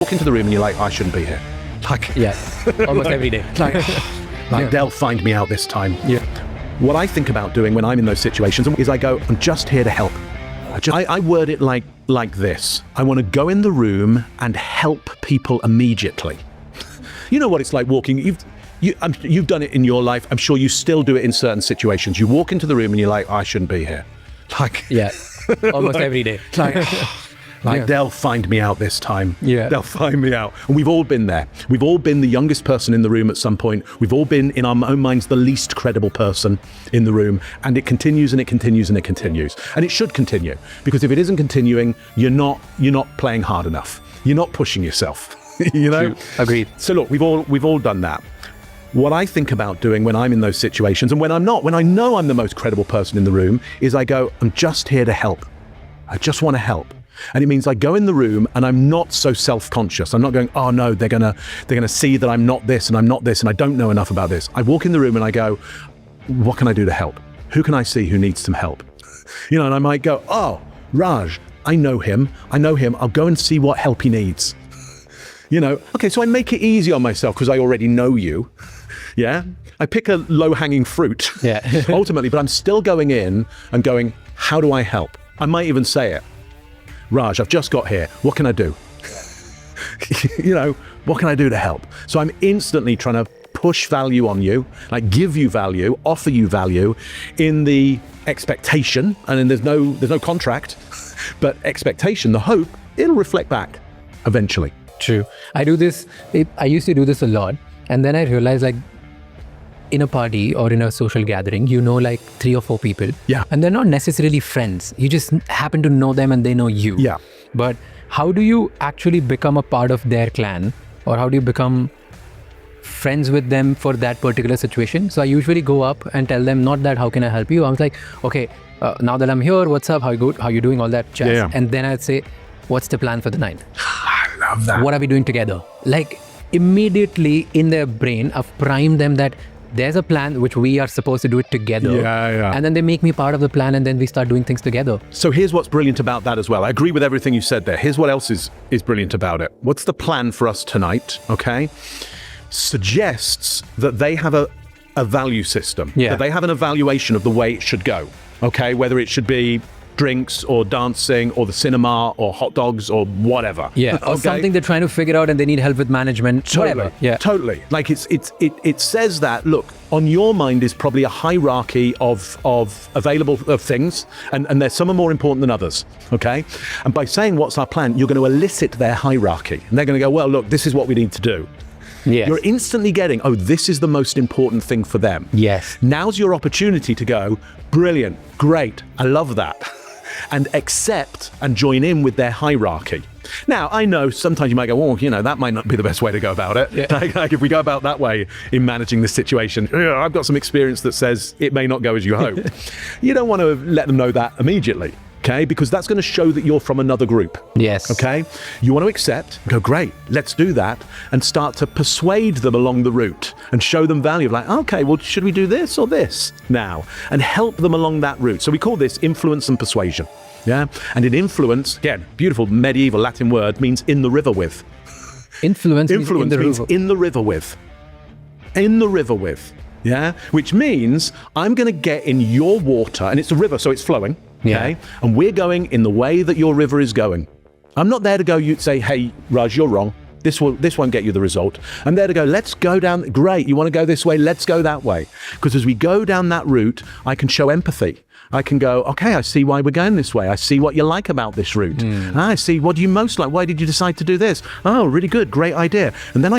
Walk into the room and you're like, I shouldn't be here. Like, Yeah, almost every day. Like they'll find me out this time. Yeah. What I think about doing when I'm in those situations is I go, I'm just here to help. I word it like this. I want to go in the room and help people immediately. You know what it's like walking. You've done it in your life. I'm sure you still do it in certain situations. You walk into the room and you're like, I shouldn't be here. Like, Yeah, almost every day. Like they'll find me out this time. Yeah. They'll find me out. And we've all been there. We've all been the youngest person in the room at some point. We've all been, in our own minds, the least credible person in the room. And it continues and it continues and it continues. And it should continue. Because if it isn't continuing, you're not playing hard enough. You're not pushing yourself. You know? True. Agreed. So look, we've all done that. What I think about doing when I'm in those situations, and when I'm not, when I know I'm the most credible person in the room, is I go, I'm just here to help. I just want to help. And it means I go in the room and I'm not so self-conscious. I'm not going, oh no, they're gonna see that I'm not this and I'm not this and I don't know enough about this. I walk in the room and I go, what can I do to help? Who can I see who needs some help? You know, and I might go, oh, Raj, I know him. I'll go and see what help he needs. You know, okay, so I make it easy on myself because I already know you. Yeah, I pick a low-hanging fruit, Yeah. ultimately, but I'm still going in and going, how do I help? I might even say it. Raj, I've just got here. What can I do? You know, what can I do to help? So I'm instantly trying to push value on you, like give you value, offer you value in the expectation, and then there's no contract, but expectation, the hope, it'll reflect back eventually. True. I used to do this a lot. And then I realized, like, in a party or in a social gathering, you know, like 3 or 4 people. Yeah. And they're not necessarily friends. You just happen to know them and they know you. Yeah. But how do you actually become a part of their clan? Or how do you become friends with them for that particular situation? So I usually go up and tell them, not that, how can I help you? I was like, okay, now that I'm here, what's up? How you doing? All that chat. Yeah. And then I'd say, what's the plan for the night? I love that. What are we doing together? Like, immediately in their brain, I've primed them that there's a plan which we are supposed to do it together. Yeah. And then they make me part of the plan and then we start doing things together. So here's what's brilliant about that as well. I agree with everything you said there. Here's what else is brilliant about it. What's the plan for us tonight? Okay. Suggests that they have a value system. Yeah. That they have an evaluation of the way it should go. Okay. Whether it should be drinks or dancing or the cinema or hot dogs or whatever. Yeah. Or Okay? something they're trying to figure out and they need help with management. Totally. Whatever. Yeah. Totally. Like it says that, look, on your mind is probably a hierarchy of available of things, and there's some are more important than others. Okay. And by saying what's our plan, you're going to elicit their hierarchy. And they're going to go, well, look, this is what we need to do. Yes. You're instantly getting, oh, this is the most important thing for them. Yes. Now's your opportunity to go, brilliant, great, I love that. And accept and join in with their hierarchy. Now, I know sometimes you might go, oh, you know, that might not be the best way to go about it. Yeah. Like if we go about that way in managing this situation, I've got some experience that says it may not go as you hope. You don't want to let them know that immediately, okay? Because that's going to show that you're from another group. Yes. Okay? You want to accept, go, great, let's do that, and start to persuade them along the route and show them value. Like, okay, well, should we do this or this now? And help them along that route. So we call this influence and persuasion. Yeah? And in influence, again, beautiful medieval Latin word, means in the river with. Influence Influence means in the river with. In the river with. Yeah? Which means I'm going to get in your water, and it's a river, so it's flowing. Okay? Yeah. And we're going in the way that your river is going. I'm not there to go, you say, hey, Raj, you're wrong. This won't get you the result. I'm there to go, let's go down. Great. You want to go this way? Let's go that way. Because as we go down that route, I can show empathy. I can go, okay, I see why we're going this way. I see what you like about this route. I see what do you most like. Why did you decide to do this? Oh, really good. Great idea. And then I